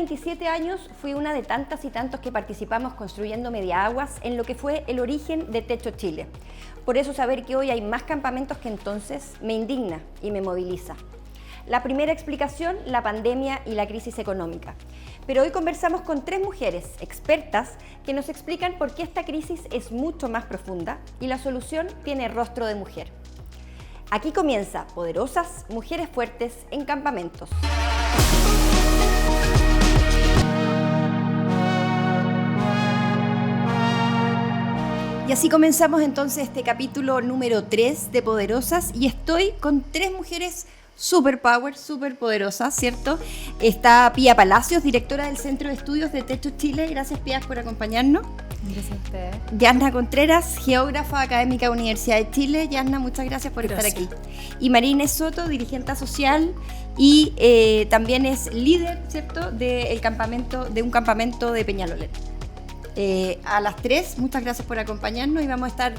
27 años fui una de tantas y tantos que participamos construyendo Mediaaguas en lo que fue el origen de Techo Chile. Por eso saber que hoy hay más campamentos que entonces me indigna y me moviliza. La primera explicación, la pandemia y la crisis económica. Pero hoy conversamos con 3 mujeres expertas que nos explican por qué esta crisis es mucho más profunda y la solución tiene rostro de mujer. Aquí comienza Poderosas, Mujeres Fuertes en Campamentos. Y así comenzamos entonces este capítulo número 3 de Poderosas y estoy con 3 mujeres super power, super poderosas, ¿cierto? Está Pía Palacios, directora del Centro de Estudios de Techo Chile. Gracias, Pía, por acompañarnos. Gracias a ustedes. Yasna Contreras, geógrafa académica Universidad de Chile. Yasna, muchas gracias por estar aquí. Y Marina Soto, dirigente social y también es líder, ¿cierto?, de un campamento de Peñalolén. A las 3, muchas gracias por acompañarnos y vamos a estar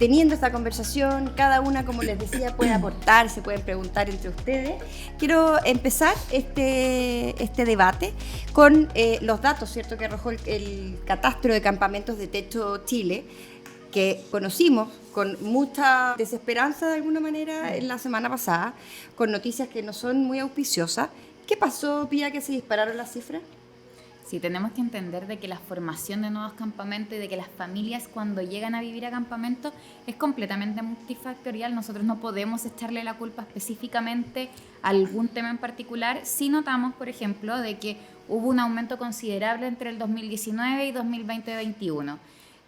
teniendo esta conversación. Cada una, como les decía, puede aportar, se pueden preguntar entre ustedes. Quiero empezar este debate con los datos, ¿cierto?, que arrojó el catastro de campamentos de Techo Chile, que conocimos con mucha desesperanza de alguna manera en la semana pasada, con noticias que no son muy auspiciosas. ¿Qué pasó, Pía, que se dispararon las cifras? Sí, tenemos que entender de que la formación de nuevos campamentos y de que las familias cuando llegan a vivir a campamentos es completamente multifactorial. Nosotros no podemos echarle la culpa específicamente a algún tema en particular. Sí notamos, por ejemplo, de que hubo un aumento considerable entre el 2019 y 2020-2021.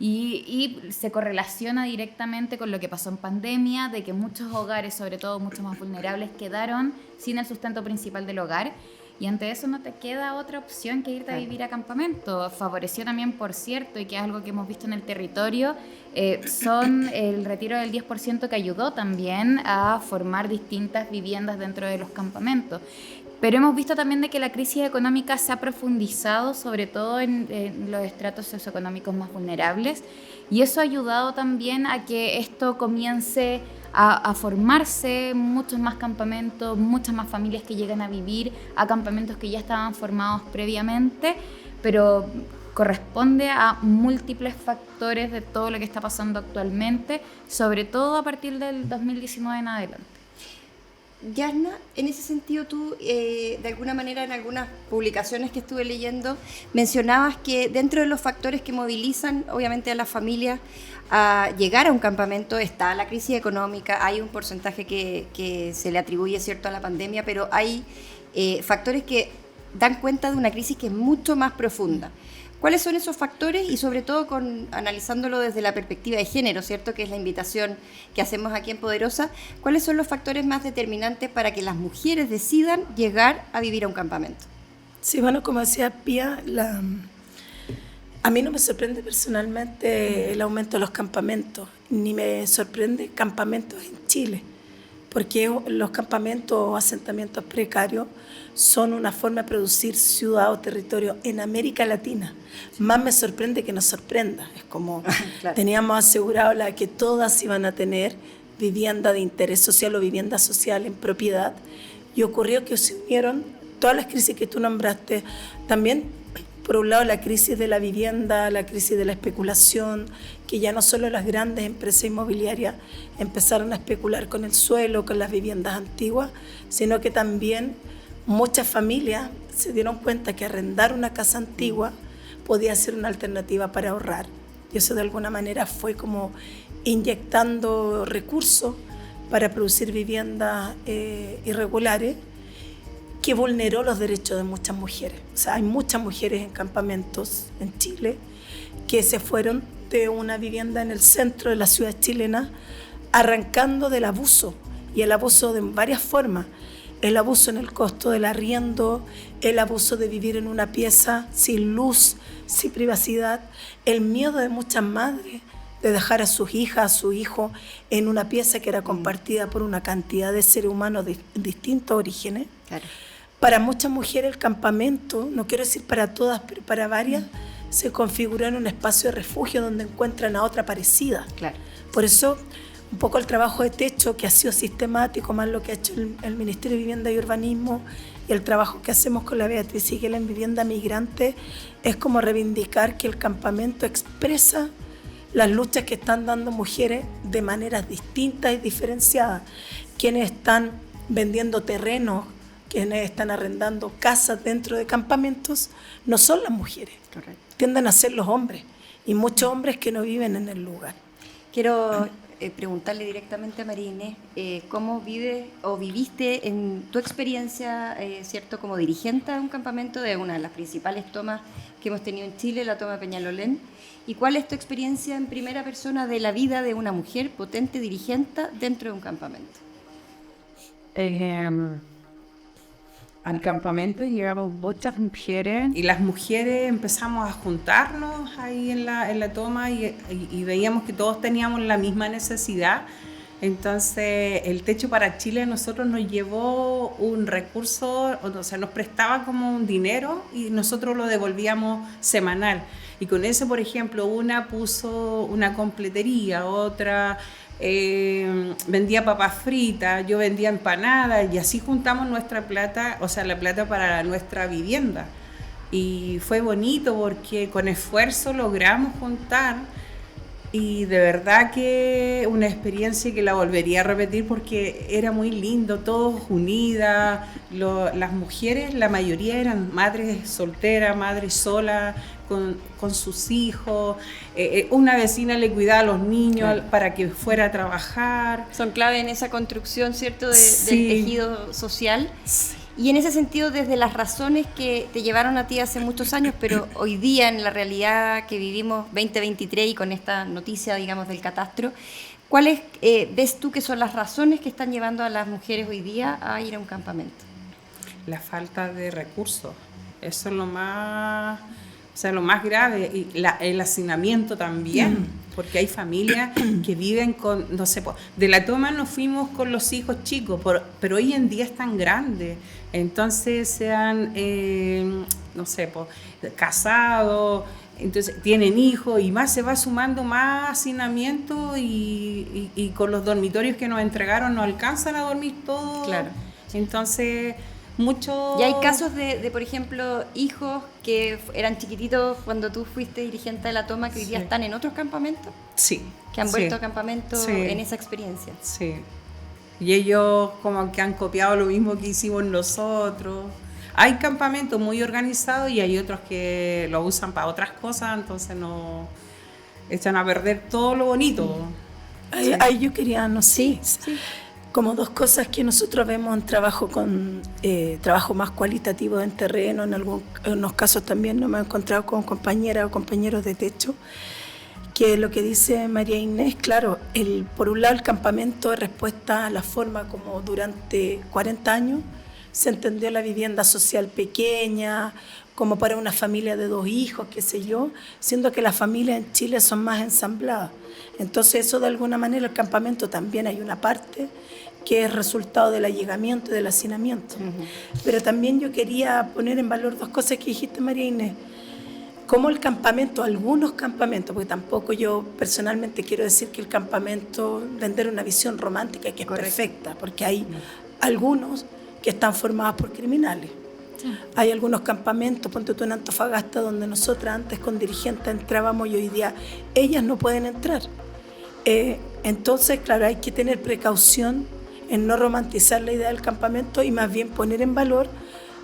Y se correlaciona directamente con lo que pasó en pandemia, de que muchos hogares, sobre todo muchos más vulnerables, quedaron sin el sustento principal del hogar. Y ante eso no te queda otra opción que irte a vivir a campamento. Favoreció también, por cierto, y que es algo que hemos visto en el territorio, son el retiro del 10% que ayudó también a formar distintas viviendas dentro de los campamentos. Pero hemos visto también de que la crisis económica se ha profundizado, sobre todo en los estratos socioeconómicos más vulnerables, y eso ha ayudado también a que esto comience a formarse muchos más campamentos, muchas más familias que llegan a vivir a campamentos que ya estaban formados previamente, pero corresponde a múltiples factores de todo lo que está pasando actualmente, sobre todo a partir del 2019 en adelante. Yasna, en ese sentido tú, de alguna manera en algunas publicaciones que estuve leyendo, mencionabas que dentro de los factores que movilizan obviamente a las familias a llegar a un campamento está la crisis económica, hay un porcentaje que se le atribuye, ¿cierto?, a la pandemia, pero hay factores que dan cuenta de una crisis que es mucho más profunda. ¿Cuáles son esos factores? Y sobre todo analizándolo desde la perspectiva de género, ¿cierto?, que es la invitación que hacemos aquí en Poderosa. ¿Cuáles son los factores más determinantes para que las mujeres decidan llegar a vivir a un campamento? Sí, bueno, como decía Pía, a mí no me sorprende personalmente el aumento de los campamentos, ni me sorprende campamentos en Chile, porque los campamentos o asentamientos precarios son una forma de producir ciudad o territorio en América Latina. Más me sorprende que nos sorprenda. Es como claro. Teníamos asegurado que todas iban a tener vivienda de interés social o vivienda social en propiedad, y ocurrió que se unieron todas las crisis que tú nombraste. También, por un lado, la crisis de la vivienda, la crisis de la especulación, que ya no solo las grandes empresas inmobiliarias empezaron a especular con el suelo, con las viviendas antiguas, sino que también muchas familias se dieron cuenta que arrendar una casa antigua podía ser una alternativa para ahorrar. Y eso de alguna manera fue como inyectando recursos para producir viviendas irregulares, que vulneró los derechos de muchas mujeres. O sea, hay muchas mujeres en campamentos en Chile que se fueron de una vivienda en el centro de la ciudad chilena arrancando del abuso, y el abuso de varias formas. El abuso en el costo del arriendo, el abuso de vivir en una pieza sin luz, sin privacidad, el miedo de muchas madres de dejar a sus hijas, a su hijo en una pieza que era compartida por una cantidad de seres humanos de distintos orígenes. Claro. Para muchas mujeres el campamento, no quiero decir para todas, pero para varias, se configuró en un espacio de refugio donde encuentran a otra parecida. Claro. Por eso un poco el trabajo de techo que ha sido sistemático, más lo que ha hecho el Ministerio de Vivienda y Urbanismo y el trabajo que hacemos con la Beatriz Higuel en Vivienda Migrante, es como reivindicar que el campamento expresa las luchas que están dando mujeres de maneras distintas y diferenciadas. Quienes están vendiendo terrenos, quienes están arrendando casas dentro de campamentos, no son las mujeres. Correcto. Tienden a ser los hombres, y muchos hombres que no viven en el lugar. Quiero preguntarle directamente a María Inés, ¿cómo vive o viviste en tu experiencia, cierto, como dirigente de un campamento, de una de las principales tomas que hemos tenido en Chile, la toma de Peñalolén? ¿Y cuál es tu experiencia en primera persona de la vida de una mujer potente dirigente dentro de un campamento? Al campamento llegamos muchas mujeres y las mujeres empezamos a juntarnos ahí en la toma y veíamos que todos teníamos la misma necesidad. Entonces el Techo para Chile a nosotros nos llevó un recurso, o sea, nos prestaba como un dinero y nosotros lo devolvíamos semanal. Y con eso, por ejemplo, una puso una completería, otra vendía papas fritas, yo vendía empanadas, y así juntamos nuestra plata, o sea, la plata para nuestra vivienda. Y fue bonito porque con esfuerzo logramos juntar, y de verdad que una experiencia que la volvería a repetir porque era muy lindo, todos unidas. Las mujeres, la mayoría eran madres solteras, madres solas, con sus hijos. Una vecina le cuidaba a los niños, claro, para que fuera a trabajar. Son clave en esa construcción, ¿cierto?, Sí. del tejido social. Sí. Y en ese sentido, desde las razones que te llevaron a ti hace muchos años, pero hoy día en la realidad que vivimos 2023 y con esta noticia, digamos, del catastro, ¿cuáles ves tú que son las razones que están llevando a las mujeres hoy día a ir a un campamento? La falta de recursos, eso es lo más, o sea, lo más grave, y el hacinamiento también, porque hay familias que viven con, no sé, de la toma nos fuimos con los hijos chicos, pero hoy en día están grandes, entonces se han, no sé, casados, entonces tienen hijos y más se va sumando más hacinamiento, y con los dormitorios que nos entregaron no alcanzan a dormir todos. Claro. Entonces mucho. ¿Y hay casos de, por ejemplo, hijos que eran chiquititos cuando tú fuiste dirigente de la toma, que hoy día están en otros campamentos? Sí. Que han vuelto a campamentos Sí. en esa experiencia. Sí. Y ellos como que han copiado lo mismo que hicimos nosotros. Hay campamentos muy organizados y hay otros que lo usan para otras cosas, entonces no echan a perder todo lo bonito. Ahí yo quería, no sé, Sí. como dos cosas que nosotros vemos en trabajo trabajo más cualitativo en terreno, en algunos casos también nos hemos encontrado con compañeras o compañeros de techo, que lo que dice María Inés, claro, por un lado el campamento es respuesta a la forma como durante 40 años se entendió la vivienda social pequeña, como para una familia de 2 hijos, qué sé yo, siendo que las familias en Chile son más ensambladas. Entonces eso de alguna manera, el campamento también hay una parte que es resultado del allegamiento y del hacinamiento. Pero también yo quería poner en valor 2 cosas que dijiste, María Inés. Como el campamento, algunos campamentos, porque tampoco yo personalmente quiero decir que el campamento, vender una visión romántica que es perfecta, porque hay algunos que están formados por criminales. Sí. Hay algunos campamentos, ponte tú en Antofagasta, donde nosotras antes con dirigentes entrábamos y hoy día ellas no pueden entrar. Entonces, claro, hay que tener precaución en no romantizar la idea del campamento y más bien poner en valor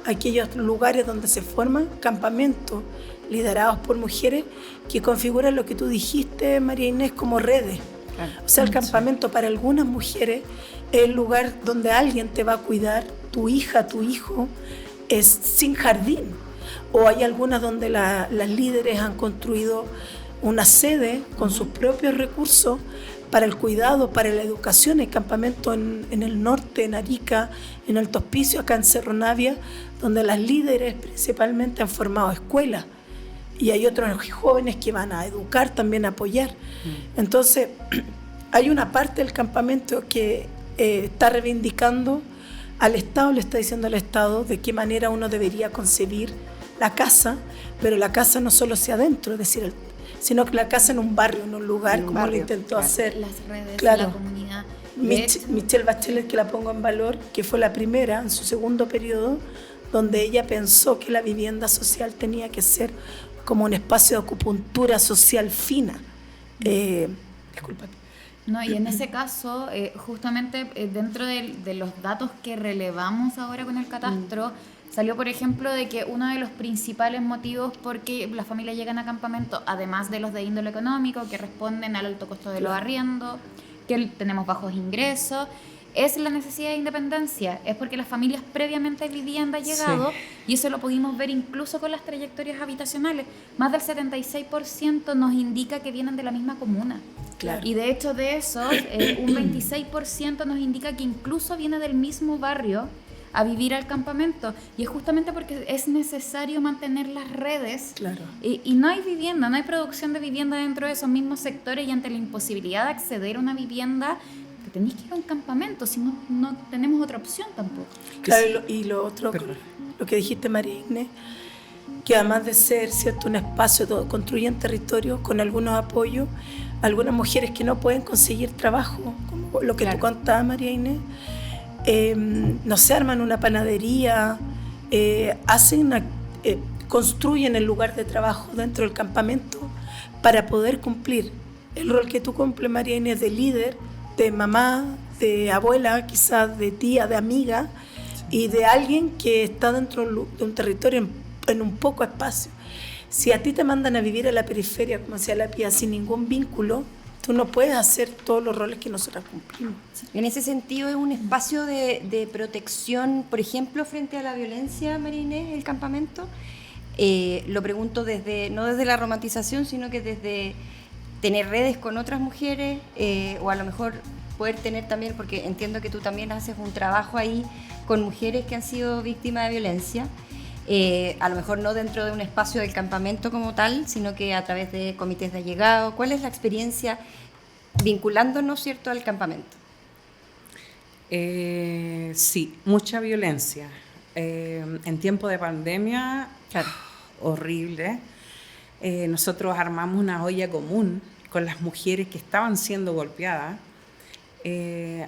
aquellos lugares donde se forman campamentos liderados por mujeres que configuran lo que tú dijiste, María Inés, como redes. Claro. O sea, el campamento para algunas mujeres es el lugar donde alguien te va a cuidar, tu hija, tu hijo, es sin jardín. O hay algunas donde las líderes han construido una sede con sus propios recursos para el cuidado, para la educación. Hay campamentos en el norte, en Arica, en Alto Hospicio, acá en Cerro Navia, donde las líderes principalmente han formado escuelas. Y hay otros jóvenes que van a educar, también a apoyar. Entonces, hay una parte del campamento que está reivindicando al Estado, le está diciendo al Estado de qué manera uno debería concebir la casa, pero la casa no solo hacia adentro, es decir, sino que la casa en un barrio, en un lugar, como lo intentó hacer. Las redes claro, de la comunidad. Michelle Bachelet, que la pongo en valor, que fue la primera en su segundo periodo, donde ella pensó que la vivienda social tenía que ser como un espacio de acupuntura social fina. Disculpa. No, y en ese caso, justamente dentro de los datos que relevamos ahora con el catastro, salió, por ejemplo, de que uno de los principales motivos por qué las familias llegan a campamento, además de los de índole económico, que responden al alto costo de los arriendos, que tenemos bajos ingresos, es la necesidad de independencia, es porque las familias previamente vivían de llegado, y eso lo pudimos ver incluso con las trayectorias habitacionales. Más del 76% nos indica que vienen de la misma comuna. Claro. Y de hecho de esos, un 26% nos indica que incluso viene del mismo barrio a vivir al campamento, y es justamente porque es necesario mantener las redes. Claro. Y no hay vivienda, no hay producción de vivienda dentro de esos mismos sectores, y ante la imposibilidad de acceder a una vivienda, que tenéis que ir a un campamento, si no tenemos otra opción tampoco. Claro, y lo otro, lo que dijiste, María Inés, que además de ser, ¿cierto?, un espacio donde construyen territorio con algunos apoyos, algunas mujeres que no pueden conseguir trabajo, como lo que tú contabas, María Inés, no se arman una panadería, construyen el lugar de trabajo dentro del campamento para poder cumplir el rol que tú cumples, María Inés, de líder, de mamá, de abuela, quizás de tía, de amiga, y de alguien que está dentro de un territorio en un poco espacio. Si a ti te mandan a vivir a la periferia, como decía la Pía, sin ningún vínculo, tú no puedes hacer todos los roles que nosotras cumplimos. En ese sentido, ¿es un espacio de protección, por ejemplo, frente a la violencia, María Inés, el campamento? Lo pregunto no desde la romantización, sino que desde tener redes con otras mujeres, o a lo mejor poder tener también, porque entiendo que tú también haces un trabajo ahí con mujeres que han sido víctimas de violencia, a lo mejor no dentro de un espacio del campamento como tal, sino que a través de comités de allegado. ¿Cuál es la experiencia vinculándonos, cierto, al campamento? Sí, mucha violencia. En tiempo de pandemia, horrible. Nosotros armamos una olla común con las mujeres que estaban siendo golpeadas.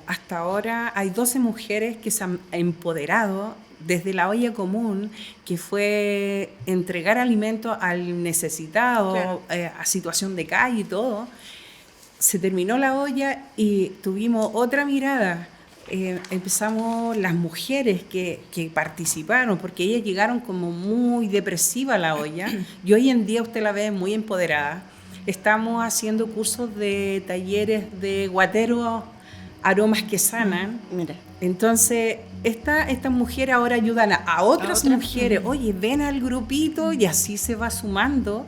Hasta ahora hay 12 mujeres que se han empoderado desde la olla común, que fue entregar alimentos al necesitado, a situación de calle y todo. Se terminó la olla y tuvimos otra mirada. Empezamos las mujeres que participaron, porque ellas llegaron como muy depresivas a la olla, y hoy en día usted la ve muy empoderada. Estamos haciendo cursos de talleres de guatero, aromas que sanan. Mira. Entonces, estas mujeres ahora ayudan a otras mujeres. Oye, ven al grupito, y así se va sumando.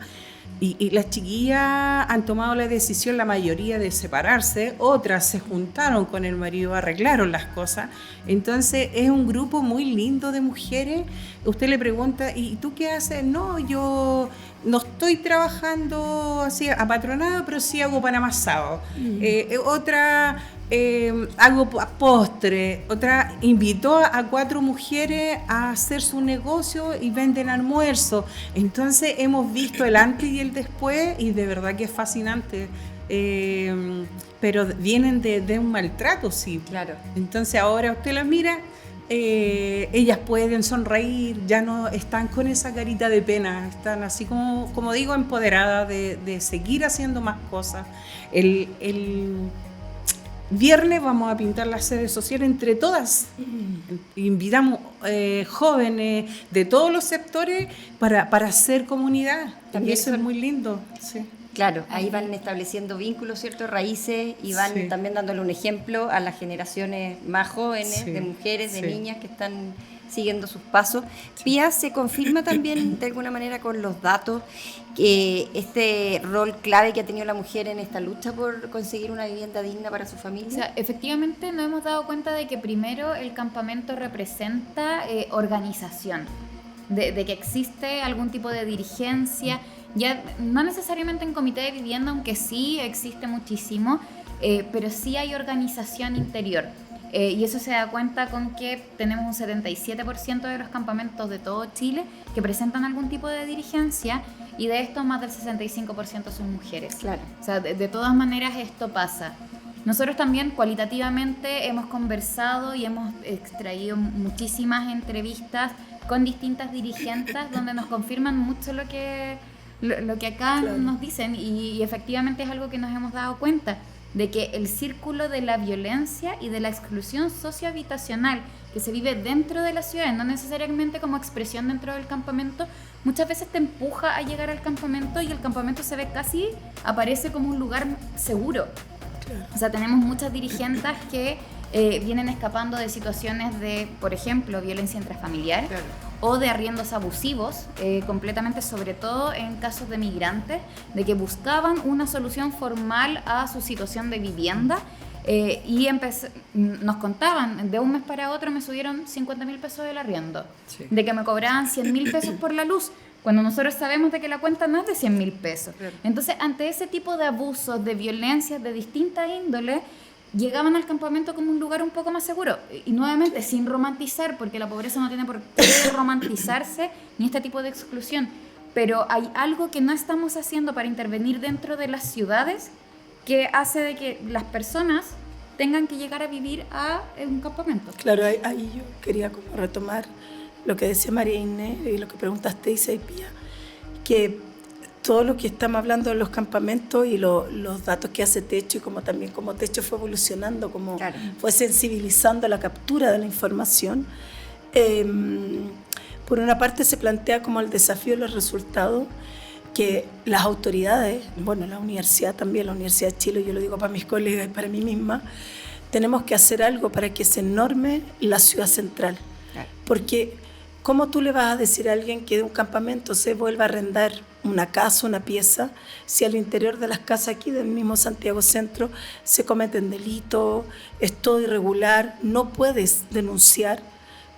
Y las chiquillas han tomado la decisión, la mayoría, de separarse. Otras se juntaron con el marido, arreglaron las cosas. Entonces, es un grupo muy lindo de mujeres. Usted le pregunta, ¿y tú qué haces? No, yo no estoy trabajando así apatronado, pero sí hago pan amasado. Otra... hago postre. Otra invitó a 4 mujeres a hacer su negocio y venden almuerzo. Entonces hemos visto el antes y el después, y de verdad que es fascinante. Pero vienen de un maltrato, sí. Claro. Entonces ahora usted las mira, ellas pueden sonreír, ya no están con esa carita de pena, están así como digo, empoderadas de seguir haciendo más cosas. El viernes vamos a pintar la sede social entre todas. Invitamos jóvenes de todos los sectores para hacer comunidad. También eso es muy lindo. Sí. Claro, ahí van estableciendo vínculos, ¿cierto? Raíces, y van también dándole un ejemplo a las generaciones más jóvenes, de mujeres, de niñas que están siguiendo sus pasos. Pía, ¿se confirma también de alguna manera con los datos que este rol clave que ha tenido la mujer en esta lucha por conseguir una vivienda digna para su familia? O sea, efectivamente nos hemos dado cuenta de que primero el campamento representa organización, de que existe algún tipo de dirigencia, ya no necesariamente en comité de vivienda, aunque sí existe muchísimo, pero sí hay organización interior. Y eso se da cuenta con que tenemos un 77% de los campamentos de todo Chile que presentan algún tipo de dirigencia, y de estos más del 65% son mujeres. Claro. O sea, de todas maneras esto pasa. Nosotros también cualitativamente hemos conversado y hemos extraído muchísimas entrevistas con distintas dirigentes donde nos confirman mucho lo que acá nos dicen y efectivamente es algo que nos hemos dado cuenta de que el círculo de la violencia y de la exclusión sociohabitacional que se vive dentro de la ciudad, no necesariamente como expresión dentro del campamento, muchas veces te empuja a llegar al campamento y el campamento se ve casi, aparece como un lugar seguro. O sea, tenemos muchas dirigentes que vienen escapando de situaciones de, por ejemplo, violencia intrafamiliar o de arriendos abusivos, completamente, sobre todo en casos de migrantes, de que buscaban una solución formal a su situación de vivienda y nos contaban, de un mes para otro me subieron 50.000 pesos del arriendo, de que me cobraban 100.000 pesos por la luz, cuando nosotros sabemos de que la cuenta no es de 100.000 pesos. Entonces, ante ese tipo de abusos, de violencias de distintas índoles, llegaban al campamento como un lugar un poco más seguro. Y nuevamente, sin romantizar, porque la pobreza no tiene por qué romantizarse, ni este tipo de exclusión. Pero hay algo que no estamos haciendo para intervenir dentro de las ciudades que hace de que las personas tengan que llegar a vivir a un campamento. Claro, ahí yo quería como retomar lo que decía María Inés y lo que preguntaste, Isa y Pía, que todo lo que estamos hablando de los campamentos y los datos que hace Techo y como también como Techo fue evolucionando, como fue sensibilizando a la captura de la información, por una parte se plantea como el desafío de los resultados que las autoridades, bueno, la universidad también, la Universidad de Chile, yo lo digo para mis colegas y para mí misma, tenemos que hacer algo para que se norme la ciudad central, porque ¿cómo tú le vas a decir a alguien que de un campamento se vuelva a arrendar una casa, una pieza, si al interior de las casas aquí del mismo Santiago Centro se cometen delitos, es todo irregular, no puedes denunciar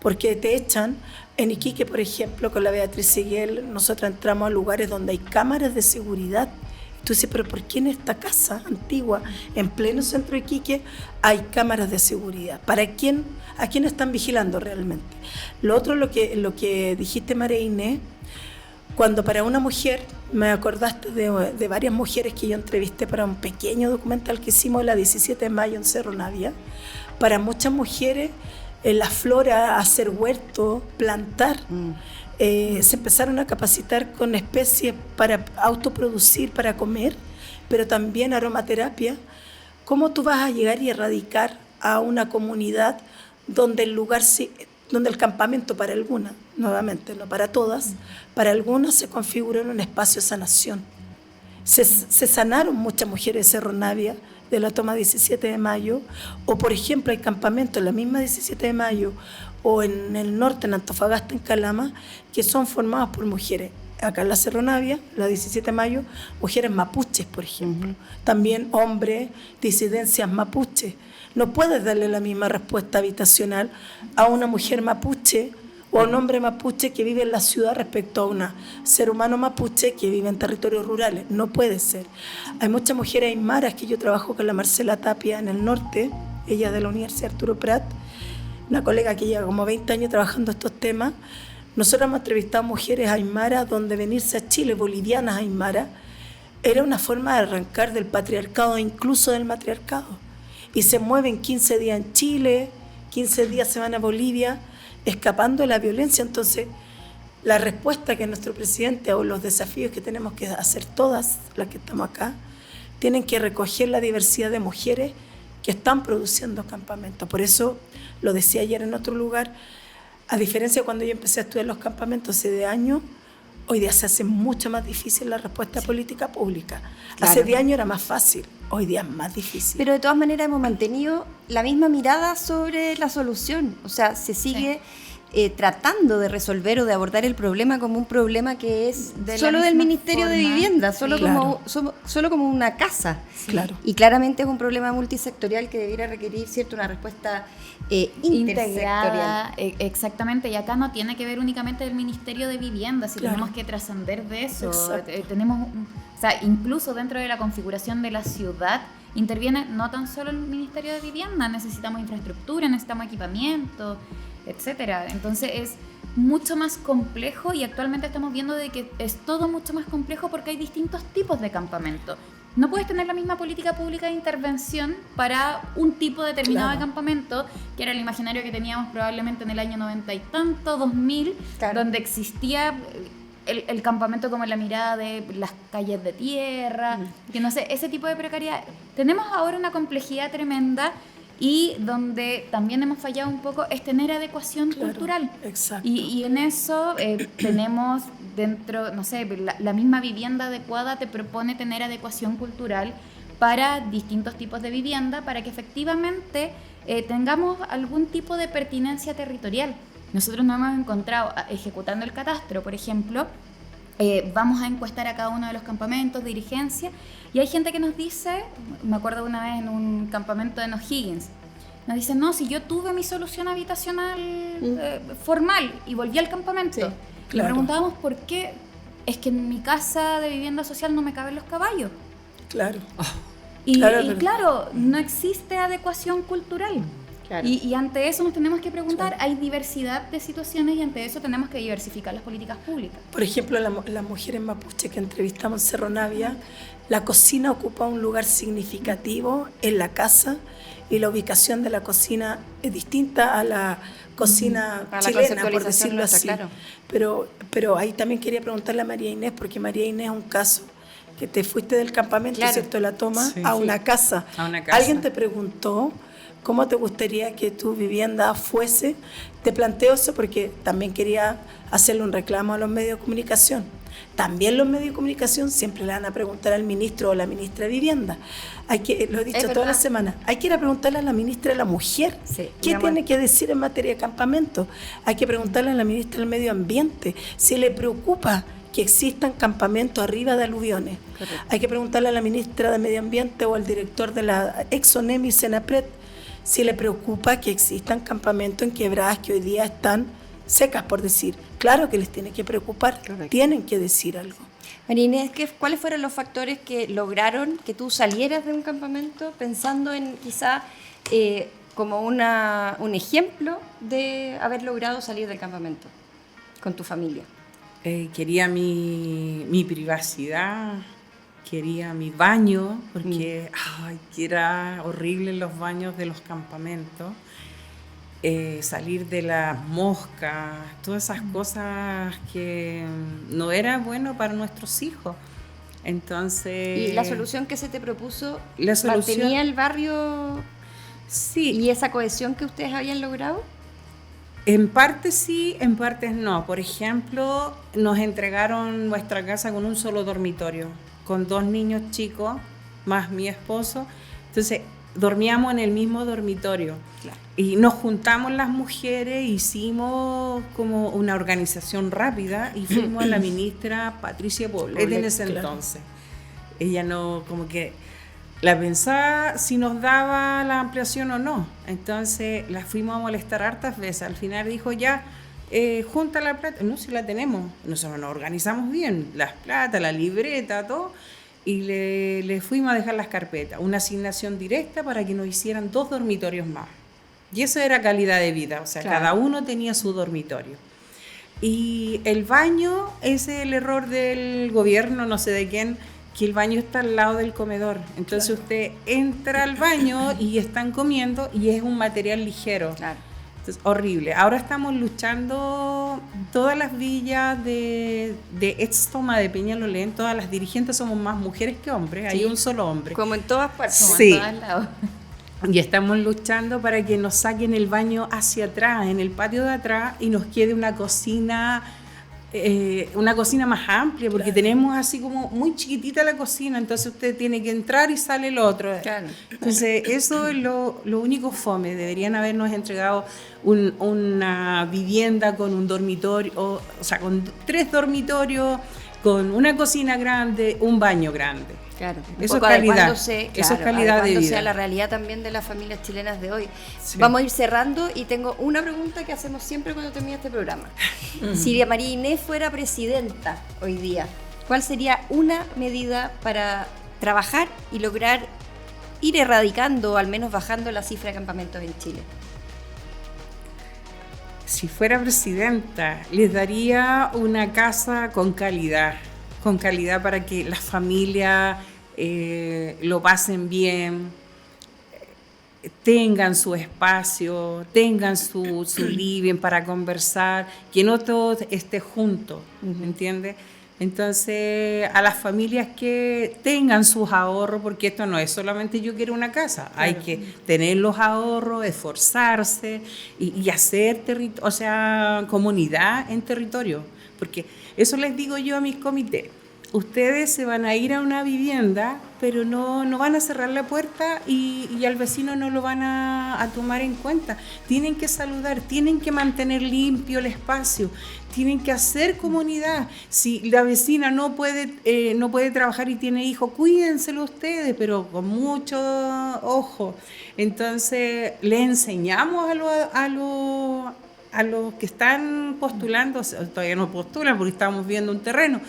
porque te echan? En Iquique, por ejemplo, con la Beatriz Seguel, nosotros entramos a lugares donde hay cámaras de seguridad. Tú dices, pero ¿por qué en esta casa antigua, en pleno centro de Iquique, hay cámaras de seguridad? ¿Para quién? ¿A quién están vigilando realmente? Lo otro, lo que dijiste, María Inés, cuando para una mujer, me acordaste de varias mujeres que yo entrevisté para un pequeño documental que hicimos la 17 de mayo en Cerro Navia. Para muchas mujeres, la flora, hacer huerto, plantar, se empezaron a capacitar con especies para autoproducir, para comer, pero también aromaterapia. ¿Cómo tú vas a llegar y erradicar a una comunidad donde el campamento para algunas, nuevamente, no para todas, para algunas se configuró en un espacio de sanación? Se sanaron muchas mujeres de Cerro Navia de la toma 17 de mayo, o por ejemplo hay campamentos en la misma 17 de mayo o en el norte, en Antofagasta, en Calama, que son formados por mujeres. Acá en la Cerro Navia, la 17 de mayo, mujeres mapuches, por ejemplo. También hombres, disidencias mapuches. No puedes darle la misma respuesta habitacional a una mujer mapuche o a un hombre mapuche que vive en la ciudad respecto a un ser humano mapuche que vive en territorios rurales. No puede ser. Hay muchas mujeres aymaras que yo trabajo con la Marcela Tapia en el norte, ella de la Universidad Arturo Prat, una colega que lleva como 20 años trabajando estos temas. Nosotros hemos entrevistado mujeres aymaras donde venirse a Chile, bolivianas aymaras, era una forma de arrancar del patriarcado, incluso del matriarcado. Y se mueven 15 días en Chile, 15 días se van a Bolivia, escapando de la violencia. Entonces, la respuesta que nuestro presidente o los desafíos que tenemos que hacer todas las que estamos acá, tienen que recoger la diversidad de mujeres que están produciendo campamentos. Por eso, lo decía ayer en otro lugar, a diferencia de cuando yo empecé a estudiar los campamentos hace de años, hoy día se hace mucho más difícil la respuesta política pública. Claro. Hace 10 años era más fácil, hoy día es más difícil. Pero de todas maneras hemos mantenido la misma mirada sobre la solución. O sea, se sigue tratando de resolver o de abordar el problema como un problema que es solo del Ministerio de Vivienda, solo, claro, solo como una casa. Claro. Y claramente es un problema multisectorial que debiera requerir, ¿cierto?, una respuesta intersectorial. Exactamente, y acá no tiene que ver únicamente el Ministerio de Vivienda, si claro, tenemos que trascender de eso. Tenemos, o sea, incluso dentro de la configuración de la ciudad interviene no tan solo el Ministerio de Vivienda, necesitamos infraestructura, necesitamos equipamiento, etcétera. Entonces es mucho más complejo y actualmente estamos viendo de que es todo mucho más complejo porque hay distintos tipos de campamento. no puedes tener la misma política pública de intervención para un tipo determinado de campamento, que era el imaginario que teníamos probablemente en el año 90 y tanto, 2000, donde existía el campamento como la mirada de las calles de tierra, que no sé, ese tipo de precariedad. Tenemos ahora una complejidad tremenda y donde también hemos fallado un poco es tener adecuación cultural. Exacto. Y en eso tenemos dentro, no sé, la misma vivienda adecuada te propone tener adecuación cultural para distintos tipos de vivienda, para que efectivamente tengamos algún tipo de pertinencia territorial. Nosotros nos hemos encontrado ejecutando el catastro, por ejemplo, vamos a encuestar a cada uno de los campamentos de dirigencia y hay gente que nos dice, me acuerdo una vez en un campamento en O'Higgins, nos dicen, no, si yo tuve mi solución habitacional formal y volví al campamento. Sí, claro. Le preguntábamos por qué, es que en mi casa de vivienda social no me caben los caballos. Claro. Y claro, no existe adecuación cultural. Claro. Y ante eso nos tenemos que preguntar, hay diversidad de situaciones y ante eso tenemos que diversificar las políticas públicas. Por ejemplo, las mujeres mapuche que entrevistamos en Cerro Navia, la cocina ocupa un lugar significativo en la casa y la ubicación de la cocina es distinta a la cocina chilena, por decirlo así. Claro. Pero ahí también quería preguntarle a María Inés, porque María Inés es un caso que te fuiste del campamento, claro, ¿cierto? La toma a una casa. A una casa. Alguien te preguntó ¿cómo te gustaría que tu vivienda fuese? Te planteo eso porque también quería hacerle un reclamo a los medios de comunicación. También los medios de comunicación siempre le van a preguntar al ministro o la ministra de Vivienda. Lo he dicho toda la semana, hay que ir a preguntarle a la ministra de la Mujer. Sí, ¿qué tiene que decir en materia de campamento? Hay que preguntarle a la ministra del Medio Ambiente si le preocupa que existan campamentos arriba de aluviones. Correcto. Hay que preguntarle a la ministra de Medio Ambiente o al director de la Exonem y Senapred si le preocupa que existan campamentos en quebradas que hoy día están secas, por decir. Claro que les tiene que preocupar, correcto, tienen que decir algo. María Inés, ¿cuáles fueron los factores que lograron que tú salieras de un campamento pensando en quizá como un ejemplo de haber logrado salir del campamento con tu familia? Quería mi privacidad, quería mi baño, porque que era horrible los baños de los campamentos, salir de las moscas, todas esas cosas que no era bueno para nuestros hijos. Entonces, ¿y la solución que se te propuso mantenía el barrio? Sí. ¿Y esa cohesión que ustedes habían logrado? En parte sí, en partes no. Por ejemplo, nos entregaron nuestra casa con un solo dormitorio, con 2 niños chicos, más mi esposo. Entonces, dormíamos en el mismo dormitorio. Claro. Y nos juntamos las mujeres, hicimos como una organización rápida y fuimos a la ministra Patricia Poblete en ese entonces. Ella no, como que la pensaba si nos daba la ampliación o no. Entonces la fuimos a molestar hartas veces. Al final dijo ya, junta la plata. No, si la tenemos. Nosotros nos organizamos bien, las platas, la libreta, todo. Y le fuimos a dejar las carpetas. Una asignación directa para que nos hicieran 2 dormitorios más. Y eso era calidad de vida. O sea, claro, cada uno tenía su dormitorio. Y el baño, ese es el error del gobierno, no sé de quién, que el baño está al lado del comedor. Entonces claro, usted entra al baño y están comiendo y es un material ligero. Claro. Entonces, horrible. Ahora estamos luchando todas las villas de Extoma, de Peñalolén, todas las dirigentes somos más mujeres que hombres, sí, hay un solo hombre. Como en todas partes, sí, como en todos lados. Y estamos luchando para que nos saquen el baño hacia atrás, en el patio de atrás, y nos quede una cocina más amplia, porque claro, tenemos así como muy chiquitita la cocina, entonces usted tiene que entrar y sale el otro. Claro. Entonces eso es lo único fome. Deberían habernos entregado una vivienda con un dormitorio, o sea, con 3 dormitorios, con una cocina grande, un baño grande. Claro, eso es calidad. Eso es calidad de vida. Sea la realidad también de las familias chilenas de hoy. Sí. Vamos a ir cerrando y tengo una pregunta que hacemos siempre cuando termina este programa. Si María Inés fuera presidenta hoy día, ¿cuál sería una medida para trabajar y lograr ir erradicando o al menos bajando la cifra de campamentos en Chile? Si fuera presidenta, les daría una casa con calidad para que las familias lo pasen bien, tengan su espacio, tengan su living para conversar, que no todo esté junto, ¿me entiendes? Entonces, a las familias que tengan sus ahorros, porque esto no es solamente yo quiero una casa, claro. Hay que tener los ahorros, esforzarse y hacer comunidad en territorio, porque eso les digo yo a mis comités. Ustedes se van a ir a una vivienda, pero no van a cerrar la puerta y al vecino no lo van a tomar en cuenta. Tienen que saludar, tienen que mantener limpio el espacio, tienen que hacer comunidad. Si la vecina no puede trabajar y tiene hijos, cuídenselo ustedes, pero con mucho ojo. Entonces, le enseñamos a los que están postulando, todavía no postulan porque estamos viendo un terreno.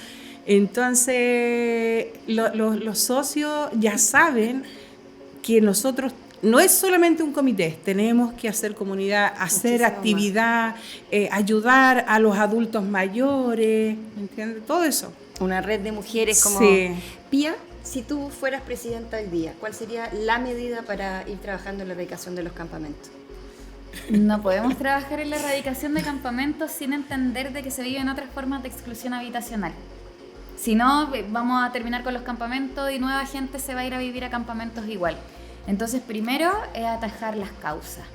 Entonces, los socios ya saben que nosotros no es solamente un comité, tenemos que hacer comunidad, hacer actividad, ayudar a los adultos mayores, ¿me entiendes? Todo eso. Una red de mujeres como... Sí. Pía, si tú fueras presidenta del día, ¿cuál sería la medida para ir trabajando en la erradicación de los campamentos? No podemos trabajar en la erradicación de campamentos sin entender de que se viven otras formas de exclusión habitacional. Si no, vamos a terminar con los campamentos y nueva gente se va a ir a vivir a campamentos igual. Entonces, primero es atajar las causas.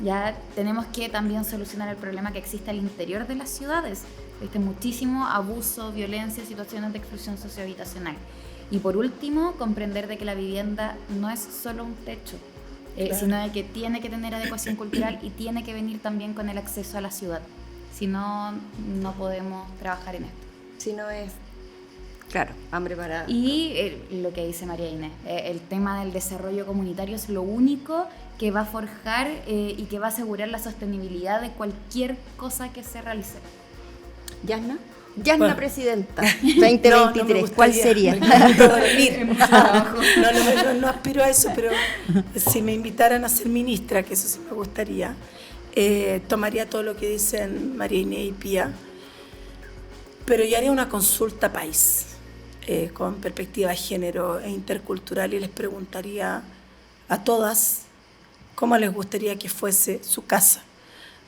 Ya tenemos que también solucionar el problema que existe al interior de las ciudades. Existe muchísimo abuso, violencia, situaciones de exclusión sociohabitacional. Y por último, comprender de que la vivienda no es solo un techo, claro. Sino de que tiene que tener adecuación cultural y tiene que venir también con el acceso a la ciudad. Si no, no podemos trabajar en esto. Si no es... Claro, hambre para... Y lo que dice María Inés, el tema del desarrollo comunitario es lo único que va a forjar y que va a asegurar la sostenibilidad de cualquier cosa que se realice. Yasna, presidenta 2023, ¿cuál sería? No aspiro a eso, pero si me invitaran a ser ministra, que eso sí me gustaría, tomaría todo lo que dicen María Inés y Pía, pero yo haría una consulta país. Con perspectiva de género e intercultural y les preguntaría a todas cómo les gustaría que fuese su casa,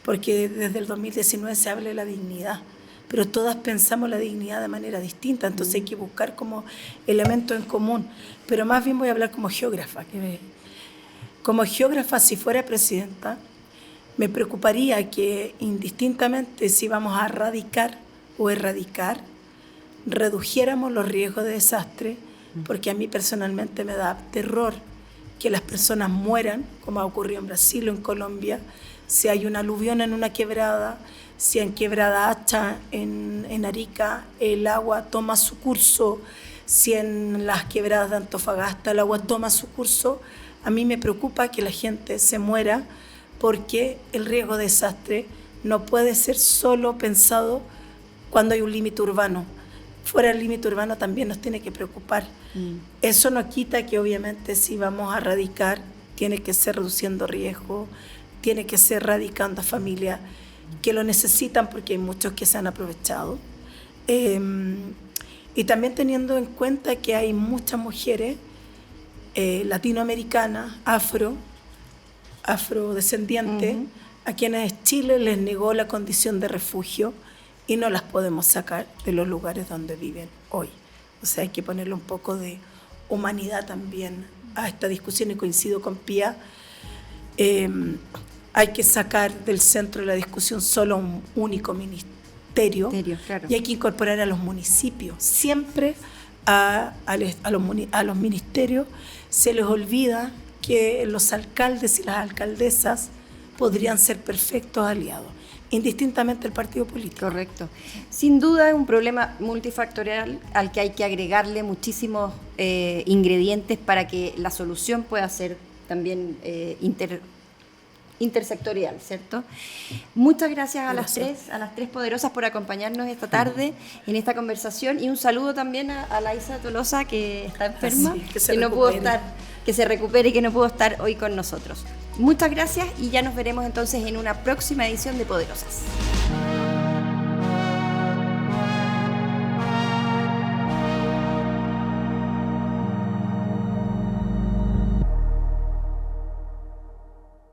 porque desde el 2019 se habla de la dignidad, pero todas pensamos la dignidad de manera distinta, entonces hay que buscar como elementos en común, pero más bien voy a hablar como geógrafa. Como geógrafa, si fuera presidenta, me preocuparía que indistintamente si vamos a erradicar, redujéramos los riesgos de desastre, porque a mí personalmente me da terror que las personas mueran, como ha ocurrido en Brasil o en Colombia, si hay una aluvión en una quebrada, si en Quebrada Hacha, en Arica, el agua toma su curso, si en las quebradas de Antofagasta el agua toma su curso, a mí me preocupa que la gente se muera, porque el riesgo de desastre no puede ser solo pensado cuando hay un límite urbano. Fuera del límite urbano también nos tiene que preocupar. Eso no quita que obviamente si vamos a erradicar, tiene que ser reduciendo riesgo, tiene que ser radicando a familias que lo necesitan, porque hay muchos que se han aprovechado. Y también teniendo en cuenta que hay muchas mujeres latinoamericanas, afrodescendientes, a quienes Chile les negó la condición de refugio, y no las podemos sacar de los lugares donde viven hoy. O sea, hay que ponerle un poco de humanidad también a esta discusión, y coincido con Pía. Hay que sacar del centro de la discusión solo un único ministerio, claro. Y hay que incorporar a los municipios. Siempre a los ministerios se les olvida que los alcaldes y las alcaldesas podrían ser perfectos aliados, indistintamente del partido político. Correcto. Sin duda es un problema multifactorial al que hay que agregarle muchísimos ingredientes para que la solución pueda ser también intersectorial, ¿cierto? Muchas gracias a las tres poderosas por acompañarnos esta tarde en esta conversación, y un saludo también a Laisa Tolosa, que está enferma, que se recupere y que no pudo estar hoy con nosotros. Muchas gracias, y ya nos veremos entonces en una próxima edición de Poderosas.